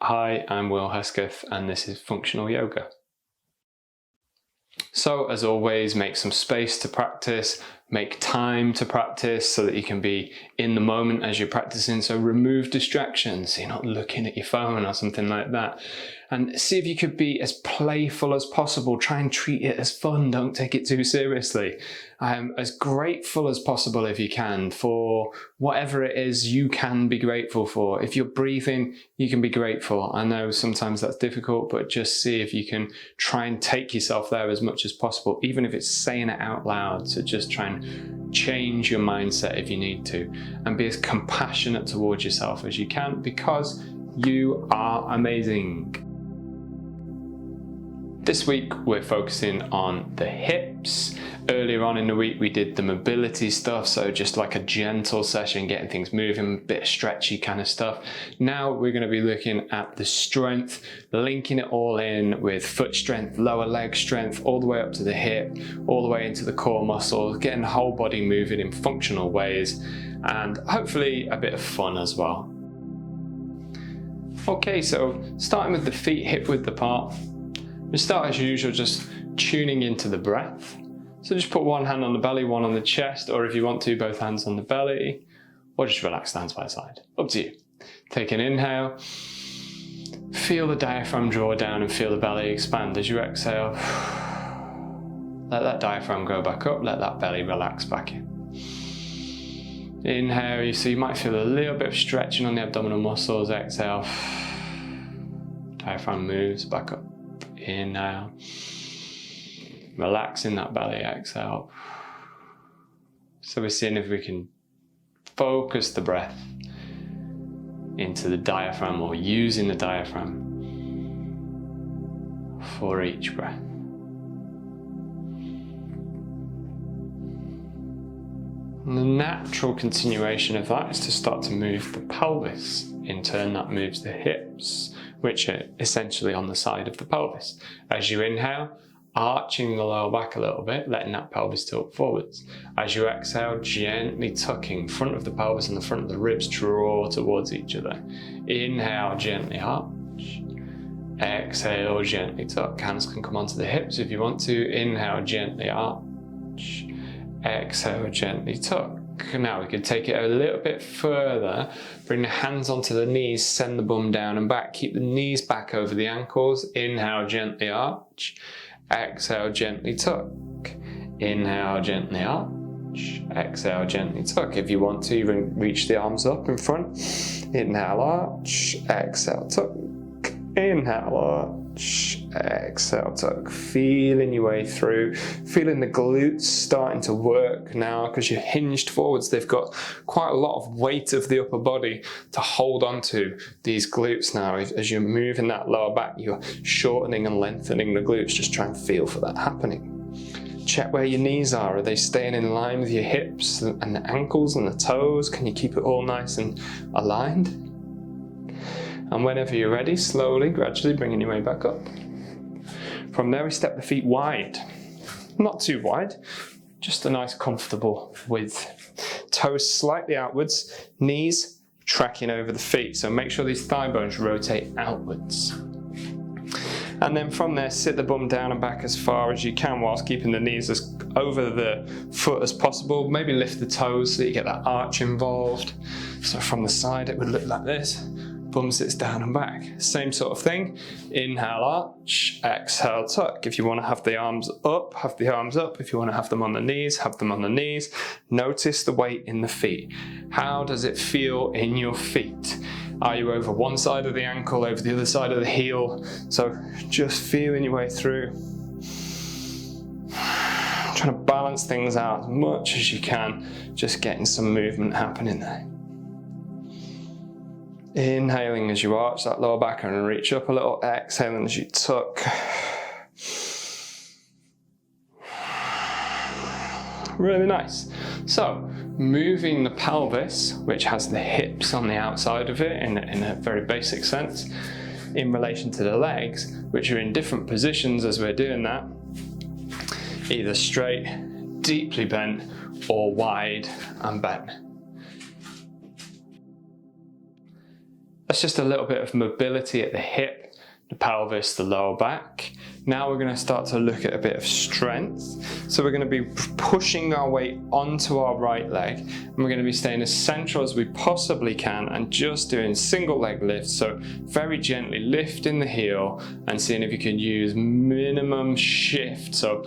Hi, I'm Will Hesketh and this is Functional Yoga. So as always, make some space to practice, make time to practice so that you can be in the moment as you're practicing. So remove distractions, so you're not looking at your phone or something like that. And see if you could be as playful as possible. Try and treat it as fun, don't take it too seriously. As grateful as possible if you can for whatever it is you can be grateful for. If you're breathing, you can be grateful. I know sometimes that's difficult, but just see if you can try and take yourself there as much as possible, even if it's saying it out loud. So just try and change your mindset if you need to, and be as compassionate towards yourself as you can, because you are amazing. This week we're focusing on the hips. Earlier on in the week we did the mobility stuff, so just like a gentle session, getting things moving, a bit of stretchy kind of stuff. Now we're going to be looking at the strength, linking it all in with foot strength, lower leg strength, all the way up to the hip, all the way into the core muscles, getting the whole body moving in functional ways, and hopefully a bit of fun as well. Okay, so starting with the feet hip width apart. We start as usual just tuning into the breath. So just put one hand on the belly, one on the chest, or if you want to, both hands on the belly, or just relax the hands by the side. Up to you. Take an inhale. Feel the diaphragm draw down and feel the belly expand as you exhale. Let that diaphragm go back up, let that belly relax back in. Inhale, so you might feel a little bit of stretching on the abdominal muscles. Exhale. Diaphragm moves back up. Inhale, relaxing that belly. Exhale. So we're seeing if we can focus the breath into the diaphragm, or using the diaphragm for each breath. And the natural continuation of that is to start to move the pelvis. In turn, that moves the hips, which are essentially on the side of the pelvis. As you inhale, arching the lower back a little bit, letting that pelvis tilt forwards. As you exhale, gently tucking front of the pelvis and the front of the ribs draw towards each other. Inhale, gently arch. Exhale, gently tuck. Hands can come onto the hips if you want to. Inhale, gently arch. Exhale, gently tuck. Now we can take it a little bit further. Bring the hands onto the knees, send the bum down and back. Keep the knees back over the ankles. Inhale, gently arch. Exhale, gently tuck. Inhale, gently arch. Exhale, gently tuck. If you want to, even reach the arms up in front. Inhale, arch. Exhale, tuck. Inhale, arch. Exhale, tuck. Feeling your way through. Feeling the glutes starting to work now because you're hinged forwards. They've got quite a lot of weight of the upper body to hold on to these glutes now. As you're moving that lower back, you're shortening and lengthening the glutes. Just try and feel for that happening. Check where your knees are. Are they staying in line with your hips and the ankles and the toes? Can you keep it all nice and aligned? And whenever you're ready, slowly, gradually bringing your way back up. From there, we step the feet wide. Not too wide, just a nice comfortable width. Toes slightly outwards, knees tracking over the feet. So make sure these thigh bones rotate outwards. And then from there, sit the bum down and back as far as you can whilst keeping the knees as over the foot as possible. Maybe lift the toes so that you get that arch involved. So from the side, it would look like this. Bum sits down and back. Same sort of thing. Inhale, arch. Exhale, tuck. If you want to have the arms up, have the arms up. If you want to have them on the knees, have them on the knees. Notice the weight in the feet. How does it feel in your feet? Are you over one side of the ankle, over the other side of the heel? So just feeling your way through. Trying to balance things out as much as you can. Just getting some movement happening there. Inhaling as you arch that lower back and reach up a little. Exhaling as you tuck. Really nice. So, moving the pelvis, which has the hips on the outside of it in a very basic sense, in relation to the legs, which are in different positions as we're doing that. Either straight, deeply bent, or wide and bent. That's just a little bit of mobility at the hip, the pelvis, the lower back. Now we're going to start to look at a bit of strength. So we're going to be pushing our weight onto our right leg, and we're going to be staying as central as we possibly can and just doing single leg lifts. So very gently lifting the heel and seeing if you can use minimum shift. So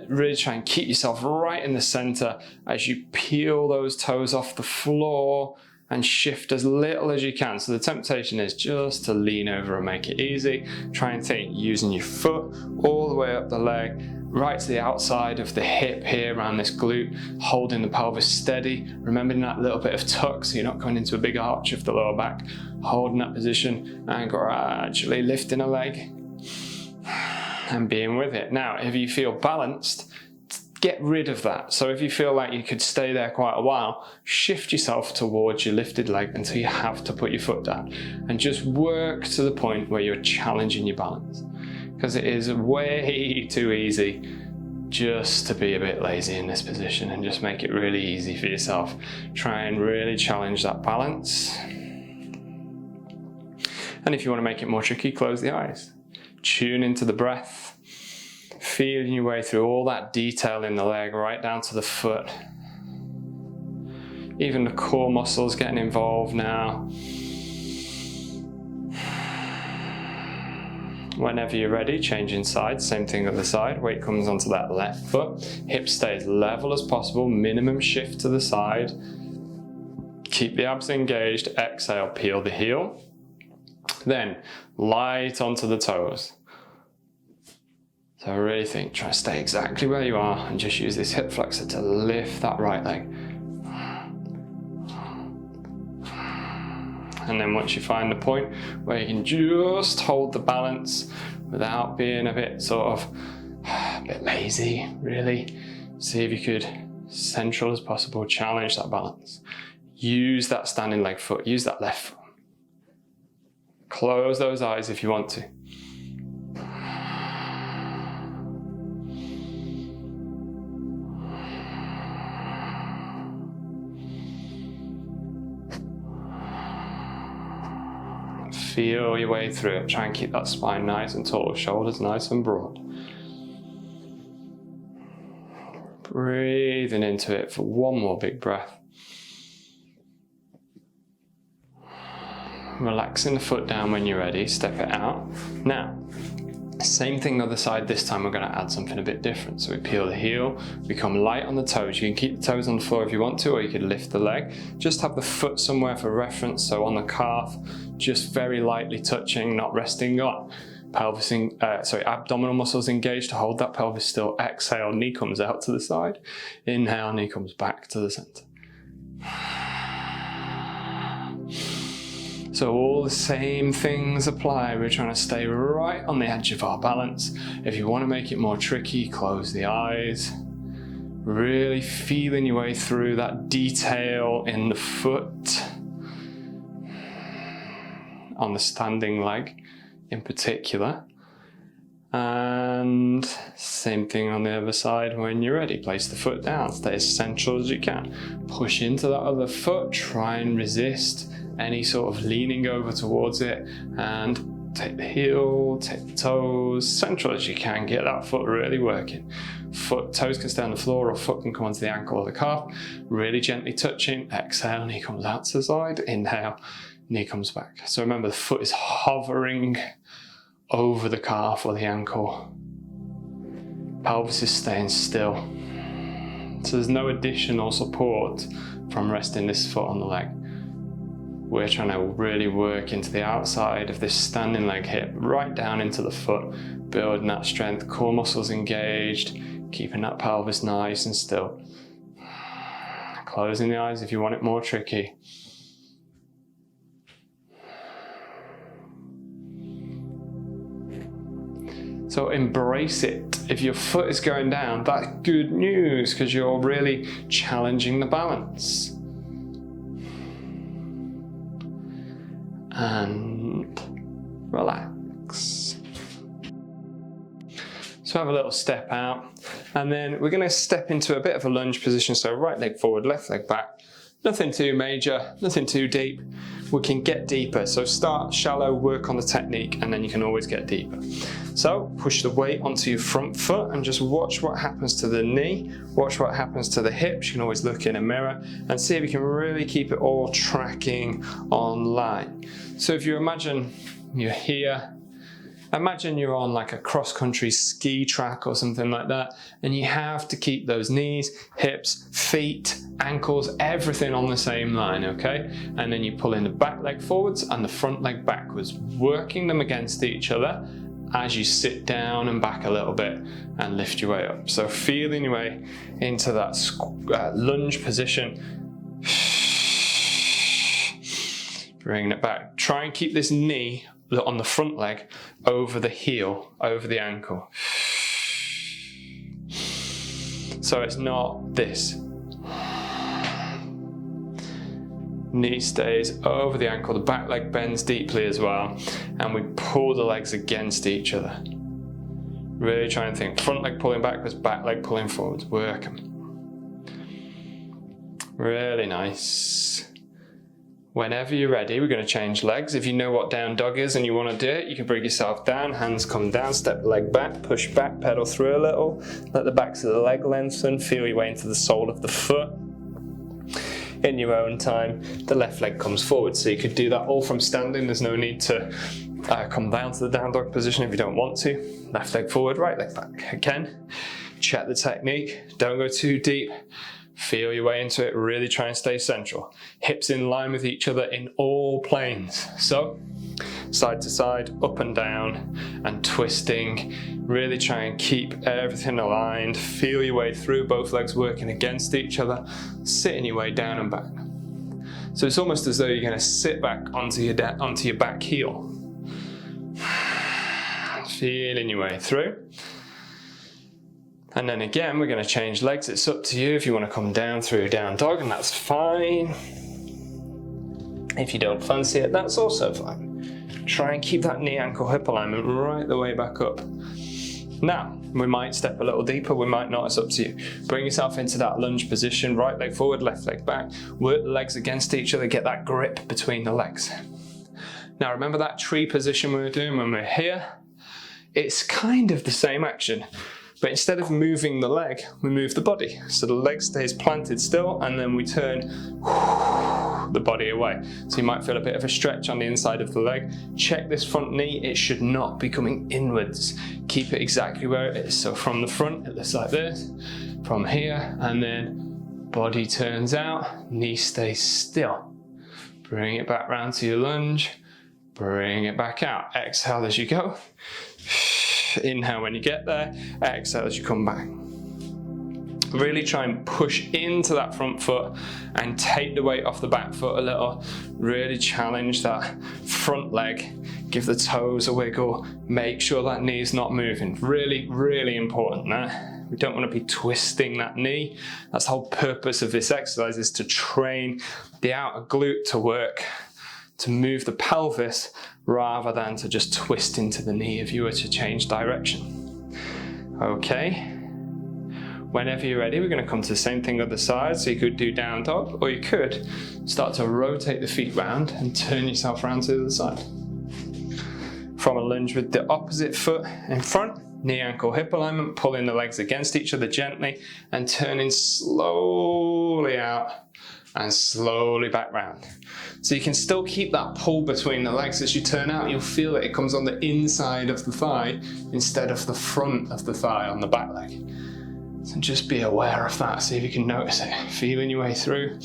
really try and keep yourself right in the center as you peel those toes off the floor and shift as little as you can. So the temptation is just to lean over and make it easy. Try and think using your foot all the way up the leg, right to the outside of the hip here around this glute, holding the pelvis steady, remembering that little bit of tuck so you're not going into a big arch of the lower back, holding that position and gradually lifting a leg and being with it. Now, if you feel balanced, get rid of that. So if you feel like you could stay there quite a while, shift yourself towards your lifted leg until you have to put your foot down, and just work to the point where you're challenging your balance. Because it is way too easy just to be a bit lazy in this position and just make it really easy for yourself. Try and really challenge that balance. And if you want to make it more tricky, close the eyes. Tune into the breath. Feeling your way through all that detail in the leg, right down to the foot. Even the core muscles getting involved now. Whenever you're ready, changing sides, same thing other side. Weight comes onto that left foot. Hip stays level as possible, minimum shift to the side. Keep the abs engaged, exhale, peel the heel. Then light onto the toes. So I really think, try to stay exactly where you are and just use this hip flexor to lift that right leg. And then once you find the point where you can just hold the balance without being a bit lazy, really, see if you could, central as possible, challenge that balance. Use that standing leg foot, use that left foot. Close those eyes if you want to. Feel your way through it. Try and keep that spine nice and tall, shoulders nice and broad. Breathing into it for one more big breath. Relaxing the foot down when you're ready, step it out. Now, same thing the other side, this time we're going to add something a bit different. So we peel the heel, become light on the toes. You can keep the toes on the floor if you want to, or you could lift the leg. Just have the foot somewhere for reference, so on the calf, just very lightly touching, not resting on. Abdominal muscles engaged to hold that pelvis still. Exhale, knee comes out to the side. Inhale, knee comes back to the center. So all the same things apply. We're trying to stay right on the edge of our balance. If you want to make it more tricky, close the eyes. Really feeling your way through that detail in the foot, on the standing leg in particular. And same thing on the other side when you're ready. Place the foot down, stay as central as you can. Push into that other foot, try and resist any sort of leaning over towards it, and take the heel, take the toes, central as you can, get that foot really working. Toes can stay on the floor, or foot can come onto the ankle or the calf, really gently touching. Exhale, knee comes out to the side. Inhale, knee comes back. So remember, the foot is hovering over the calf or the ankle. Pelvis is staying still. So there's no additional support from resting this foot on the leg. We're trying to really work into the outside of this standing leg hip, right down into the foot, building that strength, core muscles engaged, keeping that pelvis nice and still. Closing the eyes if you want it more tricky. So embrace it. If your foot is going down, that's good news, because you're really challenging the balance. And relax. So have a little step out, and then we're going to step into a bit of a lunge position. So right leg forward, left leg back. Nothing too major, nothing too deep. we can get deeper. So start shallow, work on the technique, and then you can always get deeper. So push the weight onto your front foot and just watch what happens to the knee, watch what happens to the hips. You can always look in a mirror and see if you can really keep it all tracking online. So if you imagine you're here, imagine you're on like a cross-country ski track or something like that, and you have to keep those knees, hips, feet, ankles, everything on the same line, okay? And then you pull in the back leg forwards and the front leg backwards, working them against each other as you sit down and back a little bit and lift your way up. So feeling your way into that lunge position. Bringing it back. Try and keep this knee on the front leg over the heel, over the ankle. So it's not this. Knee stays over the ankle, the back leg bends deeply as well, and we pull the legs against each other. Really try and think, front leg pulling backwards, back leg pulling forwards, work them. Really nice. Whenever you're ready, we're going to change legs. If you know what down dog is and you want to do it, you can bring yourself down, hands come down, step the leg back, push back, pedal through a little, let the backs of the leg lengthen, feel your way into the sole of the foot. In your own time, the left leg comes forward. So you could do that all from standing. There's no need to come down to the down dog position if you don't want to. Left leg forward, right leg back. Again, check the technique. Don't go too deep. Feel your way into it. Really try and stay central. Hips in line with each other in all planes. So side to side, up and down, and twisting. Really try and keep everything aligned. Feel your way through, both legs working against each other, sitting your way down and back. So it's almost as though you're going to sit back onto your back heel. Feeling your way through. And then again, we're going to change legs. It's up to you if you want to come down through down dog, and that's fine. If you don't fancy it, that's also fine. Try and keep that knee, ankle, hip alignment right the way back up. Now, we might step a little deeper, we might not, it's up to you. Bring yourself into that lunge position, right leg forward, left leg back. Work the legs against each other, get that grip between the legs. Now remember that tree position we were doing when we're here? It's kind of the same action, but instead of moving the leg, we move the body. So the leg stays planted still, and then we turn the body away. So you might feel a bit of a stretch on the inside of the leg. Check this front knee, it should not be coming inwards. Keep it exactly where it is. So from the front, it looks like this. From here, and then body turns out, knee stays still. Bring it back round to your lunge. Bring it back out. Exhale as you go. Inhale when you get there, exhale as you come back. Really try and push into that front foot and take the weight off the back foot a little. Really challenge that front leg. Give the toes a wiggle. Make sure that knee is not moving. Really, really important there. We don't want to be twisting that knee. That's the whole purpose of this exercise, is to train the outer glute to work, to move the pelvis, rather than to just twist into the knee if you were to change direction. Okay. Whenever you're ready, we're going to come to the same thing other side. So you could do down dog, or you could start to rotate the feet round and turn yourself around to the other side. From a lunge with the opposite foot in front, knee, ankle, hip alignment, pulling the legs against each other gently and turning slowly out and slowly back round. So you can still keep that pull between the legs. As you turn out, you'll feel it comes on the inside of the thigh instead of the front of the thigh on the back leg. So just be aware of that, see if you can notice it. Feeling your way through.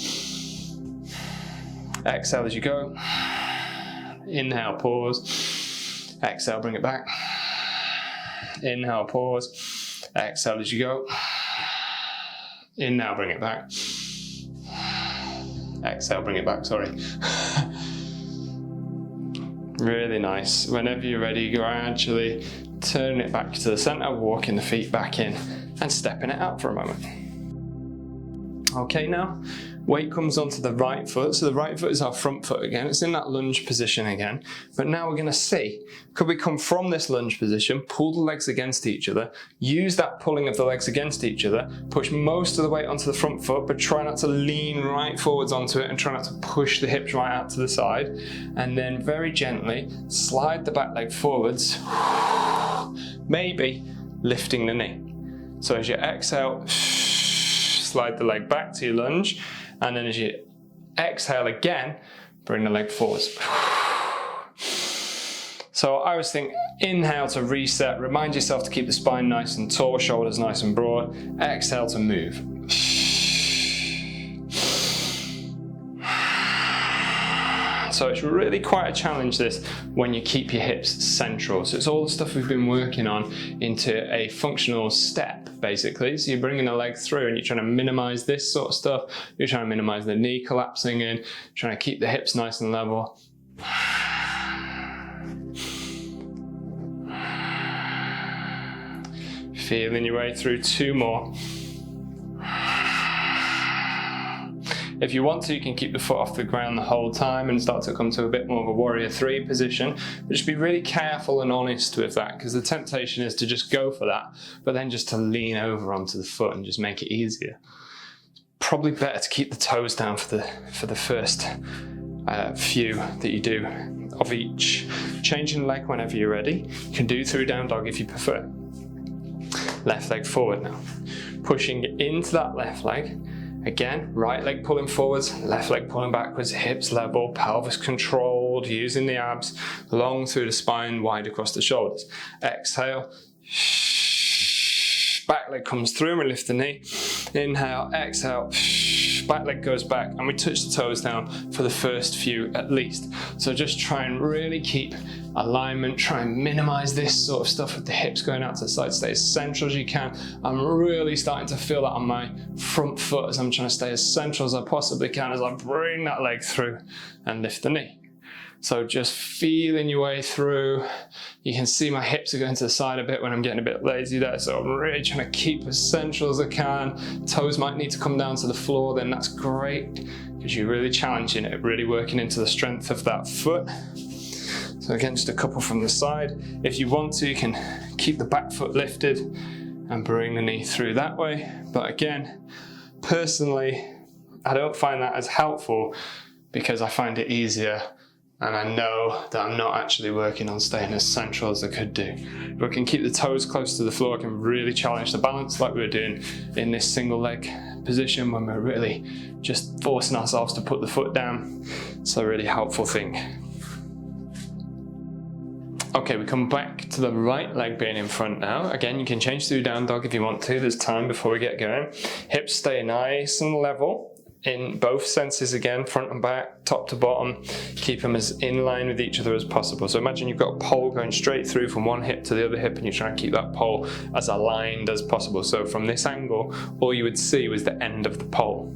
Exhale as you go. Inhale, pause. Exhale, bring it back. Inhale, pause. Exhale as you go. Inhale, bring it back. Exhale, bring it back, sorry. Really nice. Whenever you're ready, gradually turn it back to the center, walking the feet back in and stepping it out for a moment. Okay, now Weight comes onto the right foot, so the right foot is our front foot again. It's in that lunge position again. But now we're going to see, could we come from this lunge position, pull the legs against each other, use that pulling of the legs against each other, push most of the weight onto the front foot, but try not to lean right forwards onto it and try not to push the hips right out to the side. And then very gently slide the back leg forwards, maybe lifting the knee. So as you exhale, slide the leg back to your lunge, and then as you exhale again, bring the leg forwards. So I always think, inhale to reset, remind yourself to keep the spine nice and tall, shoulders nice and broad. Exhale to move. So it's really quite a challenge this when you keep your hips central. So it's all the stuff we've been working on into a functional step, basically. So you're bringing the leg through and you're trying to minimize this sort of stuff. You're trying to minimize the knee collapsing in, trying to keep the hips nice and level. Feeling your way through 2 more. If you want to, you can keep the foot off the ground the whole time and start to come to a bit more of a warrior 3 position. But just be really careful and honest with that, because the temptation is to just go for that, but then just to lean over onto the foot and just make it easier. Probably better to keep the toes down for the first few that you do of each. Changing the leg whenever you're ready. You can do through down dog if you prefer. Left leg forward now. Pushing into that left leg. Again, right leg pulling forwards, left leg pulling backwards, hips level, pelvis controlled, using the abs, long through the spine, wide across the shoulders. Exhale, back leg comes through and we lift the knee. Inhale, exhale, back leg goes back, and we touch the toes down for the first few at least. So just try and really keep alignment, try and minimize this sort of stuff with the hips going out to the side, stay as central as you can. I'm really starting to feel that on my front foot as I'm trying to stay as central as I possibly can as I bring that leg through and lift the knee. So just feeling your way through. You can see my hips are going to the side a bit when I'm getting a bit lazy there, so I'm really trying to keep as central as I can. Toes might need to come down to the floor, then that's great, because you're really challenging it, really working into the strength of that foot. So again, just a couple from the side. If you want to, you can keep the back foot lifted and bring the knee through that way. But again, personally, I don't find that as helpful because I find it easier and I know that I'm not actually working on staying as central as I could do. If I can keep the toes close to the floor, I can really challenge the balance like we were doing in this single leg position when we're really just forcing ourselves to put the foot down. It's a really helpful thing. Okay, we come back to the right leg being in front now. Again, you can change through down dog if you want to. There's time before we get going. Hips stay nice and level in both senses again, front and back, top to bottom. Keep them as in line with each other as possible. So imagine you've got a pole going straight through from one hip to the other hip and you're trying to keep that pole as aligned as possible. So from this angle, all you would see was the end of the pole.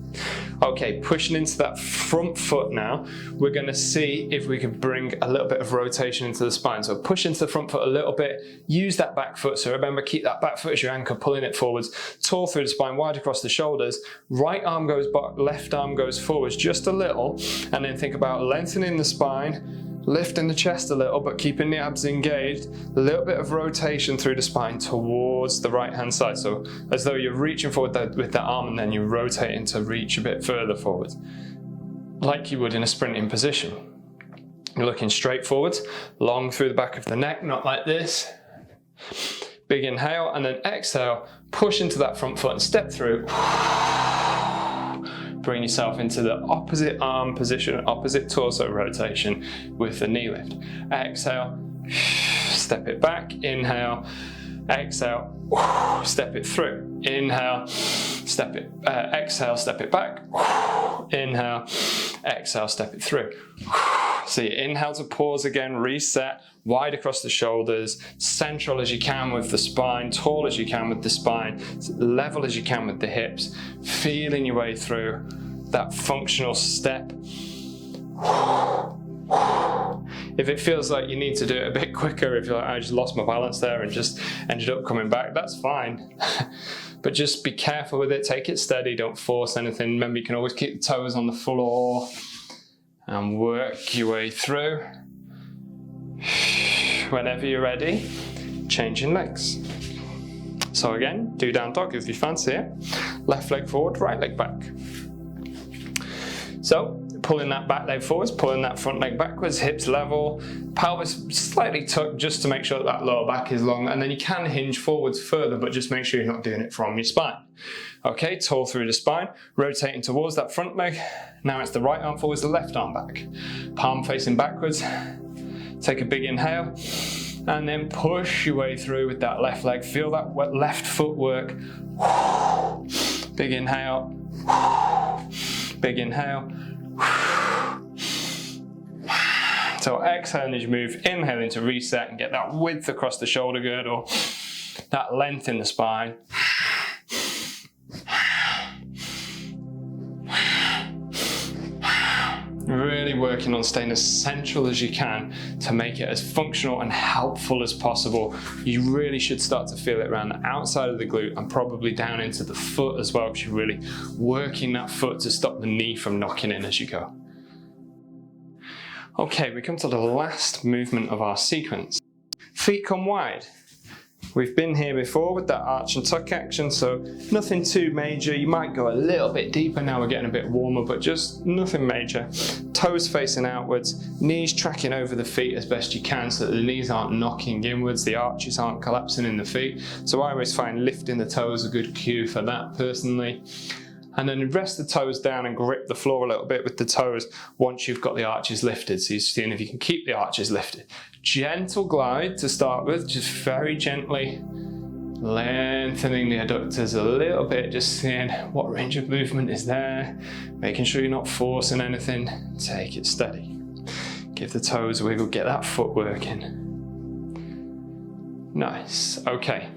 Okay, pushing into that front foot now, we're going to see if we can bring a little bit of rotation into the spine. So push into the front foot a little bit, use that back foot. So remember, keep that back foot as your anchor, pulling it forwards, tall through the spine, wide across the shoulders. Right arm goes back, left arm goes forwards just a little, and then think about lengthening the spine, lifting the chest a little, but keeping the abs engaged. A little bit of rotation through the spine towards the right hand side. So as though you're reaching forward with that arm and then you're rotating to reach a bit further forward, like you would in a sprinting position. You're looking straight forwards, long through the back of the neck, not like this. Big inhale, and then exhale, push into that front foot and step through. Bring yourself into the opposite arm position, opposite torso rotation with the knee lift. Exhale, step it back, inhale, exhale, step it through. Inhale, step it, exhale, step it back. Inhale, exhale, step it through. So you inhale to pause again, reset, wide across the shoulders, central as you can with the spine, tall as you can with the spine, level as you can with the hips, feeling your way through that functional step. If it feels like you need to do it a bit quicker, if you're like, I just lost my balance there and just ended up coming back, that's fine. but just be careful with it, take it steady, don't force anything. Remember, you can always keep the toes on the floor and work your way through. Whenever you're ready, changing legs. So again, do down dog if you fancy it. Left leg forward, right leg back. So, pulling that back leg forwards, pulling that front leg backwards, hips level, pelvis slightly tucked just to make sure that lower back is long, and then you can hinge forwards further, but just make sure you're not doing it from your spine. Okay, tall through the spine, rotating towards that front leg. Now it's the right arm forwards, the left arm back. Palm facing backwards. Take a big inhale, and then push your way through with that left leg. Feel that left foot work. Big inhale, big inhale. So exhale as you move, inhaling to reset and get that width across the shoulder girdle, that length in the spine. Really working on staying as central as you can to make it as functional and helpful as possible. You really should start to feel it around the outside of the glute and probably down into the foot as well, because you're really working that foot to stop the knee from knocking in as you go. Okay, we come to the last movement of our sequence. Feet come wide. We've been here before with that arch and tuck action, so nothing too major. You might go a little bit deeper now, we're getting a bit warmer, but just nothing major. Toes facing outwards, knees tracking over the feet as best you can so that the knees aren't knocking inwards, the arches aren't collapsing in the feet. So I always find lifting the toes a good cue for that personally. And then rest the toes down and grip the floor a little bit with the toes once you've got the arches lifted. So you're seeing if you can keep the arches lifted. Gentle glide to start with, just very gently lengthening the adductors a little bit, just seeing what range of movement is there, making sure you're not forcing anything. Take it steady. Give the toes a wiggle, get that foot working. Nice, okay.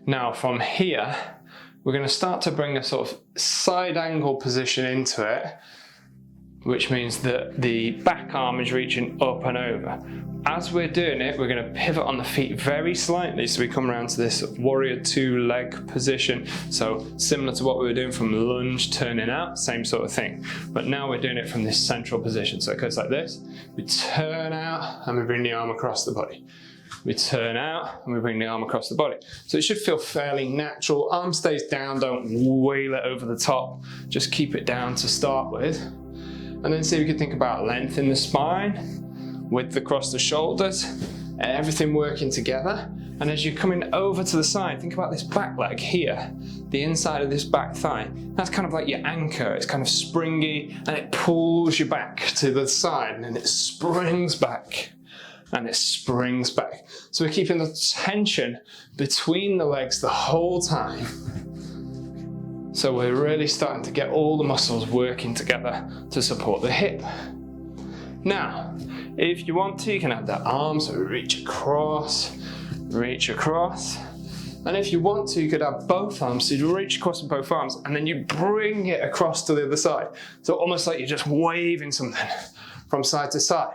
Now from here, we're going to start to bring a sort of side angle position into it, which means that the back arm is reaching up and over. As we're doing it, we're going to pivot on the feet very slightly, so we come around to this warrior two leg position. So similar to what we were doing from lunge, turning out, same sort of thing. But now we're doing it from this central position. So it goes like this. We turn out and we bring the arm across the body. We turn out and we bring the arm across the body. So it should feel fairly natural. Arm stays down, don't wheel it over the top. Just keep it down to start with. And then see if you can think about length in the spine, width across the shoulders, everything working together. And as you're coming over to the side, think about this back leg here, the inside of this back thigh. That's kind of like your anchor. It's kind of springy and it pulls you back to the side and then it springs back. And it springs back. So we're keeping the tension between the legs the whole time. So we're really starting to get all the muscles working together to support the hip. Now, if you want to, you can have that arm, so reach across. And if you want to, you could have both arms, so you reach across with both arms, and then you bring it across to the other side. So almost like you're just waving something from side to side.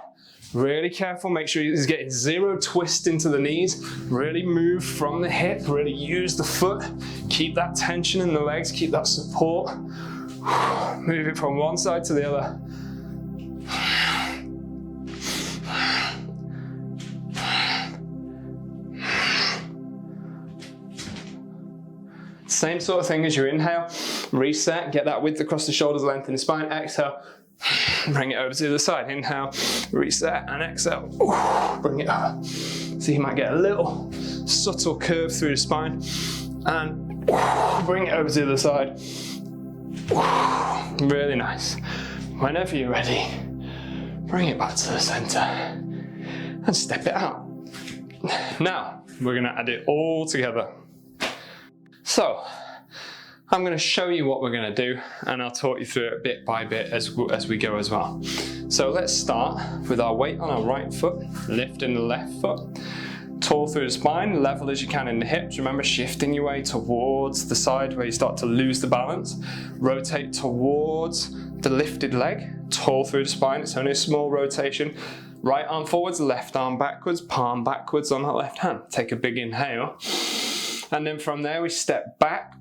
Really careful, make sure you're getting zero twist into the knees. Really move from the hip, really use the foot. Keep that tension in the legs, keep that support. Move it from one side to the other. Same sort of thing as your inhale. Reset, get that width across the shoulders, lengthen the spine. Exhale. Bring it over to the other side. Inhale, reset, and exhale. Bring it over. So you might get a little subtle curve through the spine. And bring it over to the other side. Really nice. Whenever you're ready, bring it back to the center and step it out. Now, we're going to add it all together. So, I'm going to show you what we're going to do and I'll talk you through it bit by bit as we go as well. So let's start with our weight on our right foot, lifting the left foot, tall through the spine, level as you can in the hips. Remember, shifting your way towards the side where you start to lose the balance. Rotate towards the lifted leg, tall through the spine. It's only a small rotation. Right arm forwards, left arm backwards, palm backwards on that left hand. Take a big inhale. And then from there we step back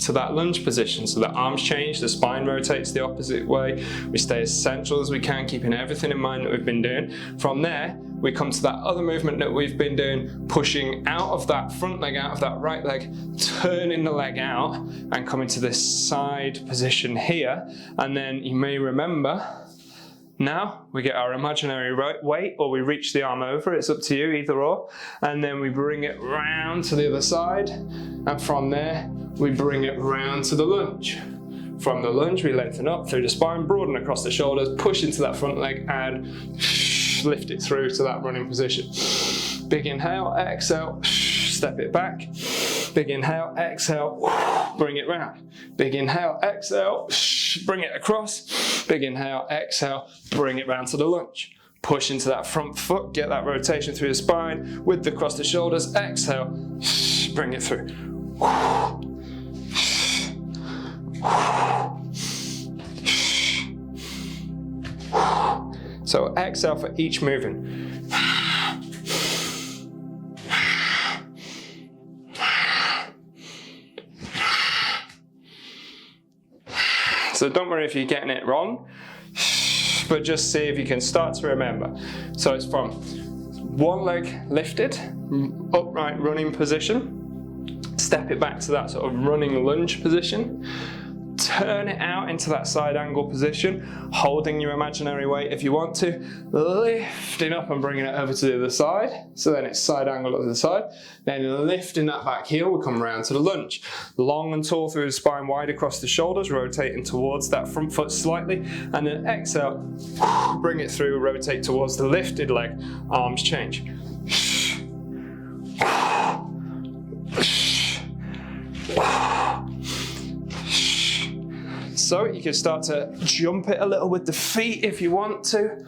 to that lunge position. So the arms change, the spine rotates the opposite way. We stay as central as we can, keeping everything in mind that we've been doing. From there, we come to that other movement that we've been doing, pushing out of that front leg, out of that right leg, turning the leg out and coming to this side position here. And then you may remember, now we get our imaginary weight, or we reach the arm over, it's up to you, either or. And then we bring it round to the other side. And from there, we bring it round to the lunge. From the lunge, we lengthen up through the spine, broaden across the shoulders, push into that front leg and lift it through to that running position. Big inhale, exhale, step it back. Big inhale, exhale, bring it round. Big inhale, exhale, bring it across. Big inhale, exhale, bring it round to the lunge. Push into that front foot, get that rotation through the spine, width across the shoulders, exhale, bring it through. So exhale for each movement. So don't worry if you're getting it wrong, but just see if you can start to remember. So it's from one leg lifted, upright running position, step it back to that sort of running lunge position, turn it out into that side angle position, holding your imaginary weight if you want to, lifting up and bringing it over to the other side, so then it's side angle to the side, then lifting that back heel, we come round to the lunge. Long and tall through the spine, wide across the shoulders, rotating towards that front foot slightly, and then exhale, bring it through, rotate towards the lifted leg, arms change. So you can start to jump it a little with the feet if you want to.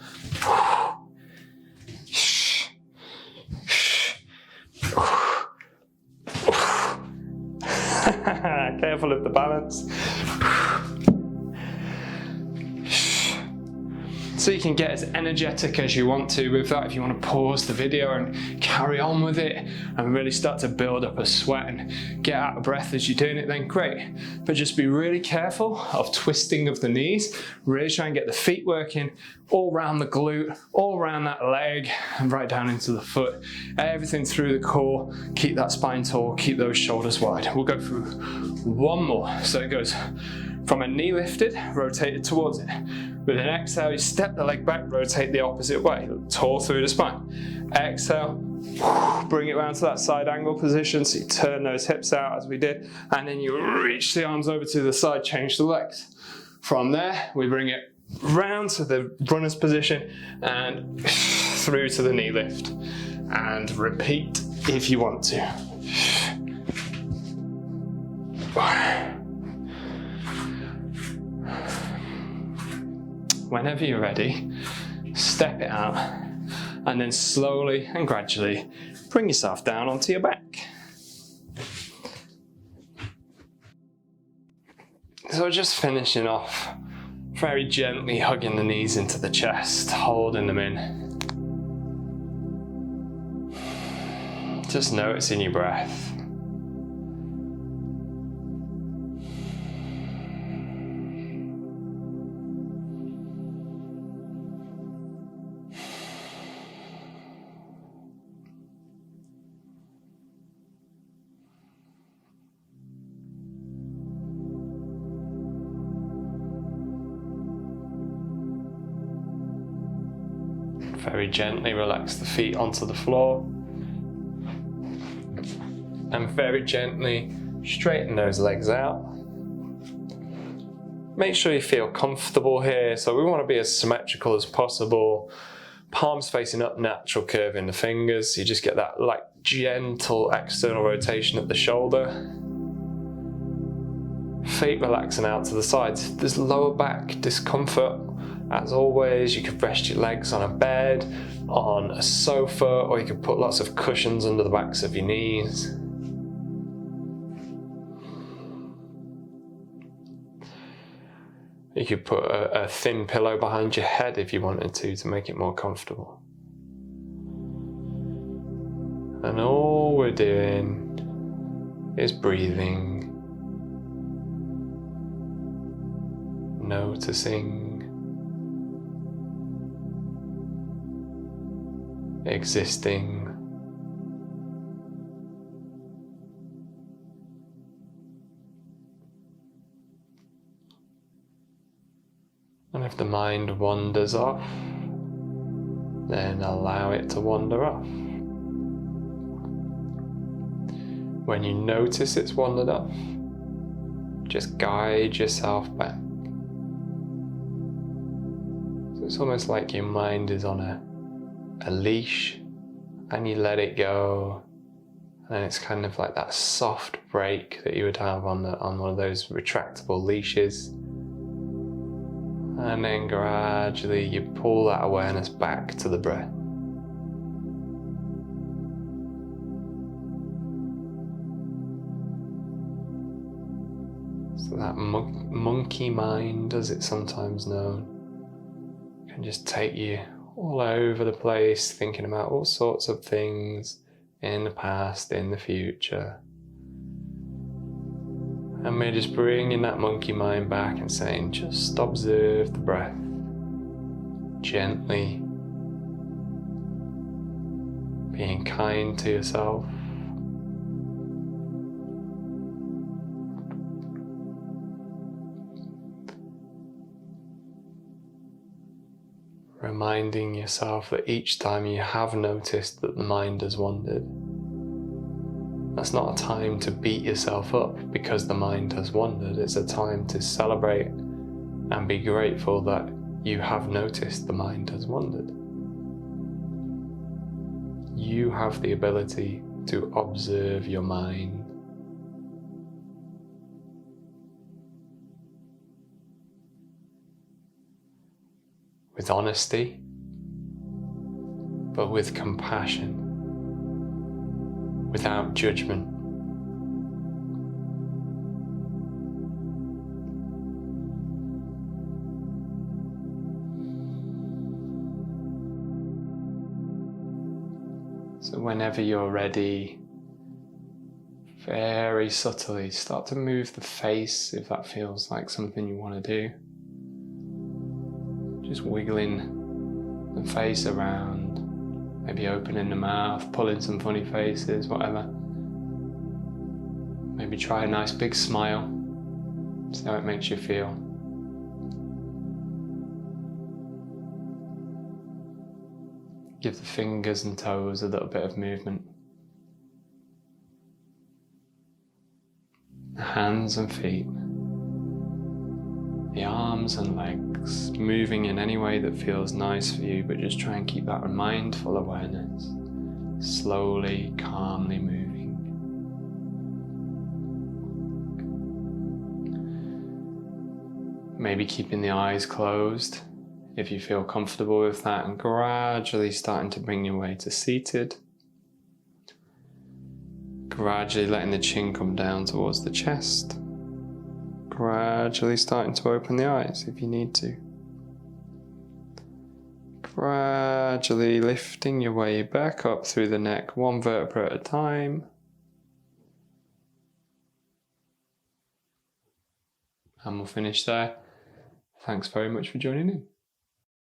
Careful of the balance. So you can get as energetic as you want to with that. If you want to pause the video and carry on with it and really start to build up a sweat and get out of breath as you're doing it, then great. But just be really careful of twisting of the knees. Really try and get the feet working all around the glute, all around that leg and right down into the foot. Everything through the core. Keep that spine tall, keep those shoulders wide. We'll go through one more. So it goes from a knee lifted, rotated towards it. With an exhale, you step the leg back, rotate the opposite way, tall through the spine. Exhale, bring it round to that side angle position, so you turn those hips out as we did, and then you reach the arms over to the side, change the legs. From there, we bring it round to the runner's position and through to the knee lift. And repeat if you want to. Whenever you're ready, step it out and then slowly and gradually bring yourself down onto your back. So just finishing off, very gently hugging the knees into the chest, holding them in. Just noticing your breath. Very gently relax the feet onto the floor. And very gently straighten those legs out. Make sure you feel comfortable here. So we want to be as symmetrical as possible. Palms facing up, natural curve in the fingers. You just get that like gentle external rotation at the shoulder. Feet relaxing out to the sides. If there's lower back discomfort, as always, you could rest your legs on a bed, on a sofa, or you could put lots of cushions under the backs of your knees. You could put a thin pillow behind your head if you wanted to make it more comfortable. And all we're doing is breathing, noticing, existing. And if the mind wanders off, then allow it to wander off. When you notice it's wandered off, just guide yourself back. So it's almost like your mind is on a leash and you let it go, and it's kind of like that soft break that you would have on one of those retractable leashes. And then gradually you pull that awareness back to the breath. So that monkey mind, as it's sometimes known, can just take you all over the place, thinking about all sorts of things in the past, in the future. And we're just bringing that monkey mind back and saying, just observe the breath gently, being kind to yourself. Reminding yourself that each time you have noticed that the mind has wandered, that's not a time to beat yourself up because the mind has wandered. It's a time to celebrate and be grateful that you have noticed the mind has wandered. You have the ability to observe your mind. With honesty, but with compassion. Without judgment. So whenever you're ready, very subtly start to move the face if that feels like something you want to do. Just wiggling the face around. Maybe opening the mouth, pulling some funny faces, whatever. Maybe try a nice big smile, see how it makes you feel. Give the fingers and toes a little bit of movement. The hands and feet. The arms and legs, moving in any way that feels nice for you, but just try and keep that mindful awareness, slowly, calmly moving. Maybe keeping the eyes closed if you feel comfortable with that, and gradually starting to bring your way to seated. Gradually letting the chin come down towards the chest. Gradually starting to open the eyes if you need to. Gradually lifting your way back up through the neck, one vertebra at a time. And we'll finish there. Thanks very much for joining in.